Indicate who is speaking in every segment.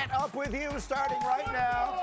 Speaker 1: Get Up With You starting right now.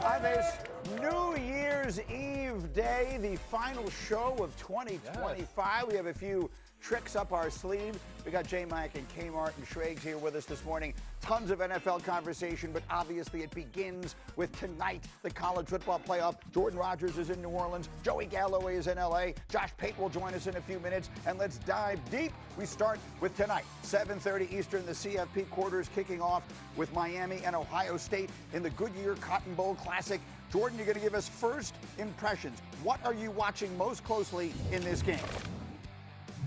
Speaker 1: On this New Year's Eve day, the final show of 2025. Yes. We have a few tricks up our sleeve. We got J. Mike and K. Martin Schrags here with us this morning. Tons of NFL conversation, but obviously it begins with tonight, the college football playoff. Jordan Rodgers is in New Orleans. Joey Galloway is in L.A. Josh Pate will join us in a few minutes, and let's dive deep. We start with tonight, 7:30 Eastern, the CFP quarters kicking off with Miami and Ohio State in the Goodyear Cotton Bowl Classic. Jordan, you're going to give us first impressions. What are you watching most closely in this game?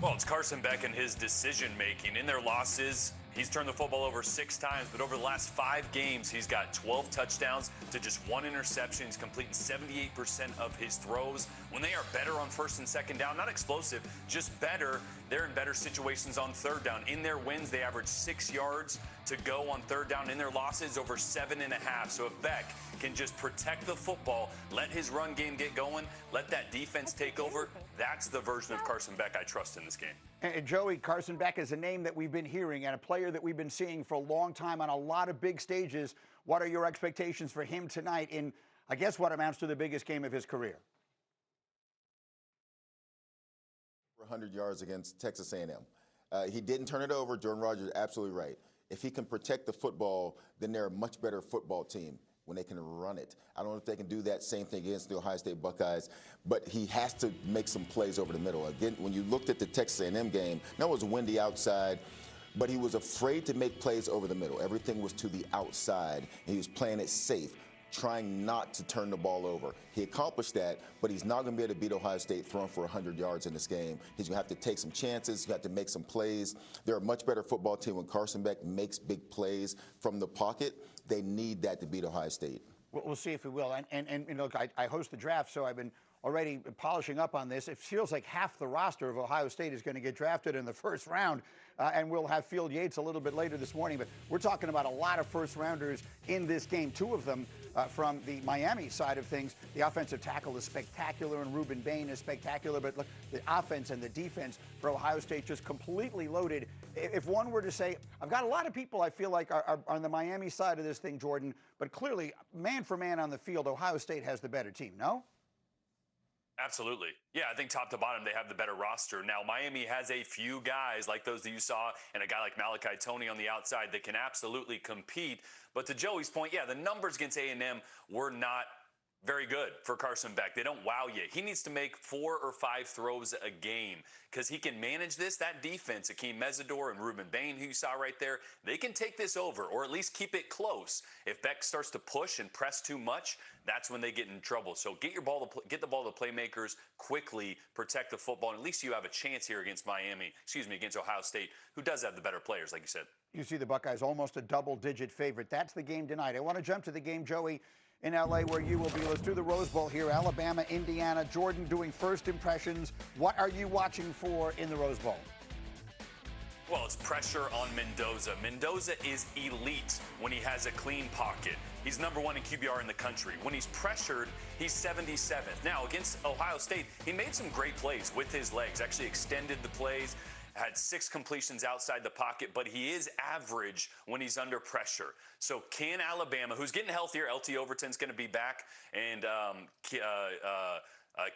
Speaker 2: Well, it's Carson Beck and his decision-making. In their losses, he's turned the football over 6 times, but over the last 5 games, he's got 12 touchdowns to just 1 interception. He's completing 78% of his throws. When they are better on first and second down, not explosive, just better, they're in better situations on third down. In their wins, they average 6 yards to go on third down. In their losses, over 7.5. So if Beck can just protect the football, let his run game get going, let that defense take over, that's the version of Carson Beck I trust in this game.
Speaker 1: And Joey, Carson Beck is a name that we've been hearing and a player that we've been seeing for a long time on a lot of big stages. What are your expectations for him tonight in, I guess, what amounts to the biggest game of his career?
Speaker 3: 100 yards against Texas A&M. He didn't turn it over. Jordan Rodgers, absolutely right. If he can protect the football, then they're a much better football team when they can run it. I don't know if they can do that same thing against the Ohio State Buckeyes, but he has to make some plays over the middle. Again, when you looked at the Texas A&M game, now it was windy outside, but he was afraid to make plays over the middle. Everything was to the outside, and he was playing it safe, trying not to turn the ball over. He accomplished that, but he's not going to be able to beat Ohio State throwing for 100 yards in this game. He's going to have to take some chances. He's going to have to make some plays. They're a much better football team when Carson Beck makes big plays from the pocket. They need that to beat Ohio State.
Speaker 1: We'll see if he will. And look, I host the draft, so I've been already polishing up on this. It feels like half the roster of Ohio State is going to get drafted in the first round, and we'll have Field Yates a little bit later this morning. But we're talking about a lot of first-rounders in this game, 2 of them from the Miami side of things. The offensive tackle is spectacular, and Ruben Bain is spectacular. But look, the offense and the defense for Ohio State just completely loaded. If one were to say, I've got a lot of people I feel like are on the Miami side of this thing, Jordan, but clearly, man for man on the field, Ohio State has the better team, no?
Speaker 2: Absolutely. Yeah, I think top to bottom, they have the better roster. Now, Miami has a few guys like those that you saw and a guy like Malachi Toney on the outside that can absolutely compete. But to Joey's point, yeah, the numbers against A&M were not very good for Carson Beck. They don't wow you. He needs to make 4 or 5 throws a game because he can manage this. That defense, Akeem Mesidor and Ruben Bain, who you saw right there, they can take this over or at least keep it close. If Beck starts to push and press too much, that's when they get in trouble. So get the ball to the playmakers quickly, protect the football, and at least you have a chance here against against Ohio State, who does have the better players, like you said.
Speaker 1: You see the Buckeyes almost a double-digit favorite. That's the game tonight. I want to jump to the game, Joey, in L.A. where you will be. Let's do the Rose Bowl here. Alabama, Indiana. Jordan doing first impressions. What are you watching for in the Rose Bowl?
Speaker 2: Well, it's pressure on Mendoza. Mendoza is elite when he has a clean pocket. He's number 1 in QBR in the country. When he's pressured, he's 77th. Now, against Ohio State, he made some great plays with his legs, actually extended the plays, had 6 completions outside the pocket, but he is average when he's under pressure. So can Alabama, who's getting healthier, LT Overton's going to be back, and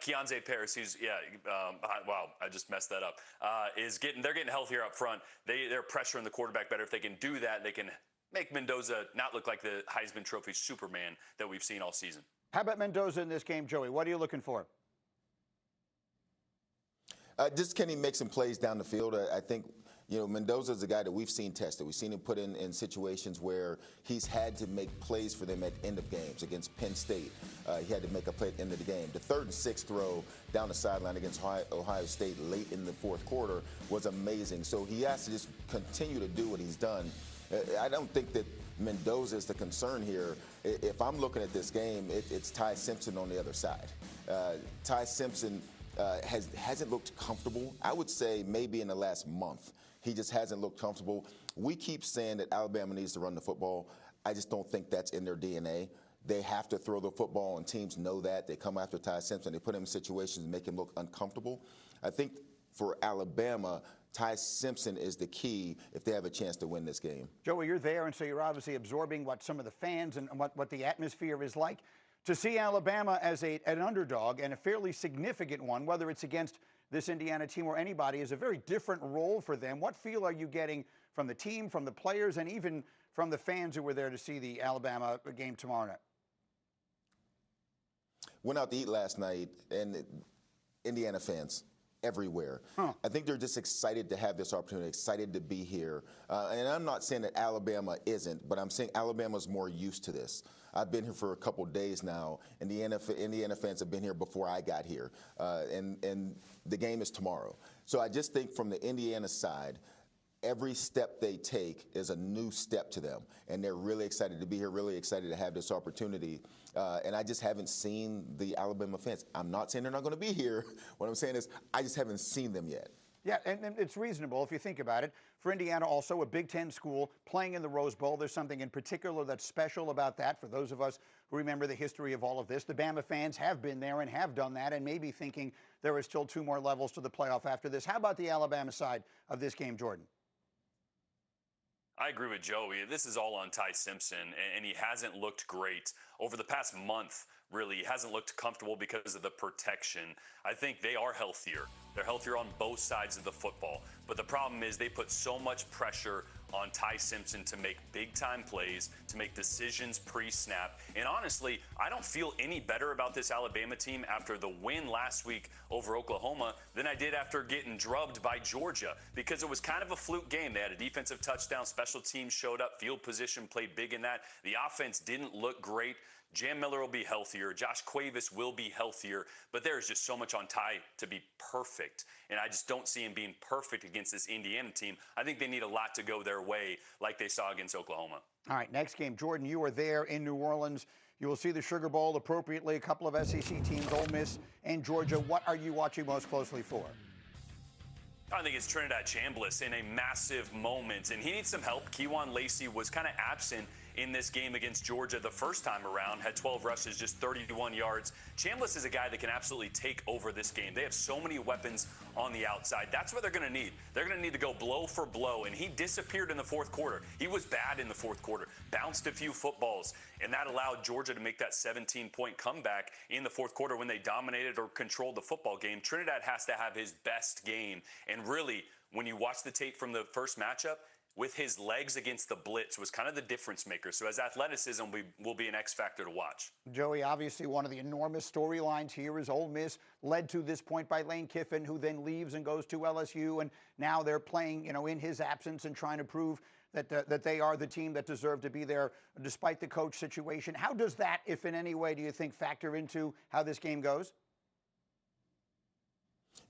Speaker 2: Keontae Paris, wow, I just messed that up, they're getting healthier up front. They're pressuring the quarterback better. If they can do that, they can make Mendoza not look like the Heisman Trophy Superman that we've seen all season.
Speaker 1: How about Mendoza in this game, Joey? What are you looking for?
Speaker 3: Just can he make some plays down the field? I think, Mendoza is a guy that we've seen tested. We've seen him put in situations where he's had to make plays for them at end of games. Against Penn State, he had to make a play at the end of the game. The 3rd and 6th throw down the sideline against Ohio State late in the 4th quarter was amazing. So he has to just continue to do what he's done. I don't think that Mendoza is the concern here. If I'm looking at this game, it's Ty Simpson on the other side. Ty Simpson hasn't looked comfortable. I would say maybe in the last month. He just hasn't looked comfortable. We keep saying that Alabama needs to run the football. I just don't think that's in their DNA. They have to throw the football, and teams know that. They come after Ty Simpson. They put him in situations and make him look uncomfortable. I think for Alabama, Ty Simpson is the key if they have a chance to win this game.
Speaker 1: Joey, you're there, and so you're obviously absorbing what some of the fans and what the atmosphere is like. To see Alabama as an underdog and a fairly significant one, whether it's against this Indiana team or anybody, is a very different role for them. What feel are you getting from the team, from the players, and even from the fans who were there to see the Alabama game tomorrow night?
Speaker 3: Went out to eat last night, and Indiana fans everywhere. I think they're just excited to have this opportunity, excited to be here. And I'm not saying that Alabama isn't, but I'm saying Alabama's more used to this. I've been here for a couple days now, and the Indiana fans have been here before I got here. And the game is tomorrow. So I just think from the Indiana side, every step they take is a new step to them, and they're really excited to be here, really excited to have this opportunity. And I just haven't seen the Alabama fans. I'm not saying they're not going to be here. What I'm saying is I just haven't seen them yet.
Speaker 1: Yeah, and it's reasonable if you think about it. For Indiana, also a Big Ten school playing in the Rose Bowl, there's something in particular that's special about that. For those of us who remember the history of all of this, the Bama fans have been there and have done that and maybe thinking there are still 2 more levels to the playoff after this. How about the Alabama side of this game, Jordan?
Speaker 2: I agree with Joey. This is all on Ty Simpson, and he hasn't looked great over the past month. Really, he hasn't looked comfortable because of the protection. I think they are healthier. They're healthier on both sides of the football. But the problem is they put so much pressure on Ty Simpson to make big-time plays, to make decisions pre-snap. And honestly, I don't feel any better about this Alabama team after the win last week over Oklahoma than I did after getting drubbed by Georgia, because it was kind of a fluke game. They had a defensive touchdown, special teams showed up, field position played big in that. The offense didn't look great. Jam Miller will be healthier. Josh Cuevas will be healthier. But there is just so much on Ty to be perfect. And I just don't see him being perfect against this Indiana team. I think they need a lot to go their way like they saw against Oklahoma.
Speaker 1: All right, next game. Jordan, you are there in New Orleans. You will see the Sugar Bowl appropriately. A couple of SEC teams, Ole Miss and Georgia. What are you watching most closely for?
Speaker 2: I think it's Trinidad Chambliss in a massive moment, and he needs some help. Kejuan Lacey was kind of absent in this game against Georgia the first time around, had 12 rushes, just 31 yards. Chambliss is a guy that can absolutely take over this game. They have so many weapons on the outside. That's what they're going to need. They're going to need to go blow for blow, and he disappeared in the fourth quarter. He was bad in the fourth quarter, bounced a few footballs, and that allowed Georgia to make that 17-point comeback in the fourth quarter when they dominated or controlled the football game. Trinidad has to have his best game, and really, when you watch the tape from the first matchup, with his legs against the blitz was kind of the difference maker. So his athleticism will be an X factor to watch.
Speaker 1: Joey, obviously one of the enormous storylines here is Ole Miss, led to this point by Lane Kiffin, who then leaves and goes to LSU, and now they're playing, in his absence and trying to prove that they are the team that deserve to be there despite the coach situation. How does that, if in any way, do you think factor into how this game goes?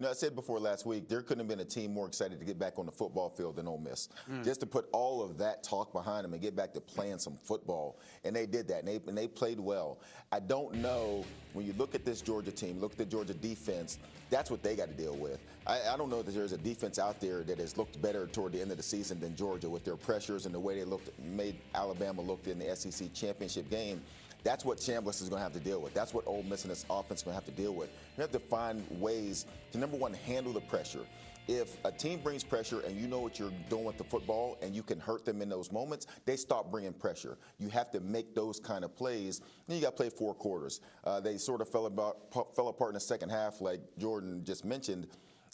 Speaker 3: I said before last week, there couldn't have been a team more excited to get back on the football field than Ole Miss. Just to put all of that talk behind them and get back to playing some football. And they did that, and they played well. I don't know, when you look at this Georgia team, look at the Georgia defense, that's what they got to deal with. I don't know that there's a defense out there that has looked better toward the end of the season than Georgia with their pressures and the way they made Alabama look in the SEC championship game. That's what Chambliss is going to have to deal with. That's what Ole Miss and this offense is going to have to deal with. You have to find ways to, number one, handle the pressure. If a team brings pressure and you know what you're doing with the football and you can hurt them in those moments, they stop bringing pressure. You have to make those kind of plays. Then you got to play 4 quarters. They sort of fell apart in the second half, like Jordan just mentioned.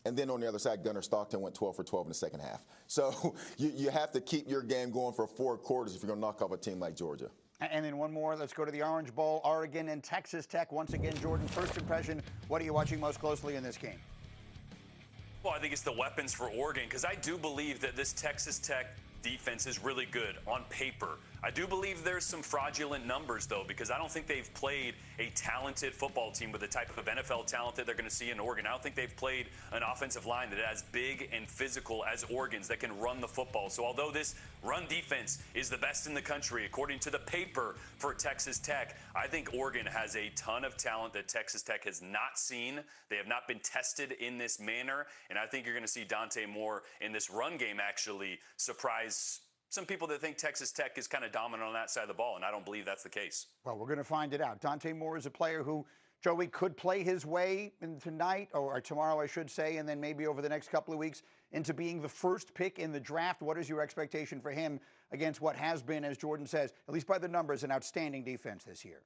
Speaker 3: And then on the other side, Gunnar Stockton went 12 for 12 in the second half. So you have to keep your game going for 4 quarters if you're going to knock off a team like Georgia.
Speaker 1: And then one more. Let's go to the Orange Bowl, Oregon and Texas Tech. Once again, Jordan, first impression, what are you watching most closely in this game?
Speaker 2: Well, I think it's the weapons for Oregon, because I do believe that this Texas Tech defense is really good on paper. I do believe there's some fraudulent numbers, though, because I don't think they've played a talented football team with the type of NFL talent that they're going to see in Oregon. I don't think they've played an offensive line that is as big and physical as Oregon's that can run the football. So although this run defense is the best in the country, according to the paper for Texas Tech, I think Oregon has a ton of talent that Texas Tech has not seen. They have not been tested in this manner, and I think you're going to see Dante Moore in this run game actually surprise some people that think Texas Tech is kind of dominant on that side of the ball, and I don't believe that's the case.
Speaker 1: Well, we're going to find it out. Dante Moore is a player who, Joey, could play his way in tonight, or tomorrow, I should say, and then maybe over the next couple of weeks into being the first pick in the draft. What is your expectation for him against what has been, as Jordan says, at least by the numbers, an outstanding defense this year?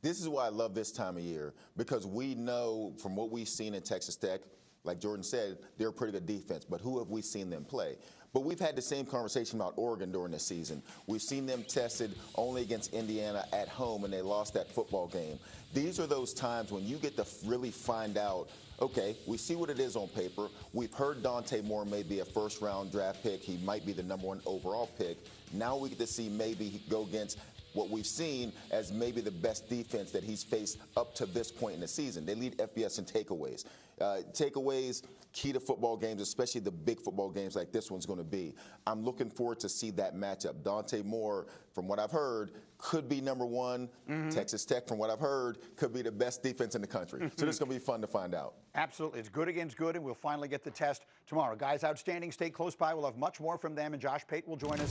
Speaker 3: This is why I love this time of year, because we know from what we've seen in Texas Tech, like Jordan said, they're a pretty good defense, but who have we seen them play? But we've had the same conversation about Oregon during this season. We've seen them tested only against Indiana at home, and they lost that football game. These are those times when you get to really find out, okay, we see what it is on paper. We've heard Dante Moore may be a first-round draft pick. He might be the #1 overall pick. Now we get to see maybe he go against what we've seen as maybe the best defense that he's faced up to this point in the season. They lead FBS in takeaways. Takeaways, key to football games, especially the big football games like this one's going to be. I'm looking forward to see that matchup. Dante Moore, from what I've heard, could be #1. Texas Tech, from what I've heard, could be the best defense in the country. So this is going to be fun to find out.
Speaker 1: Absolutely. It's good against good, and we'll finally get the test tomorrow. Guys, outstanding. Stay close by. We'll have much more from them, and Josh Pate will join us.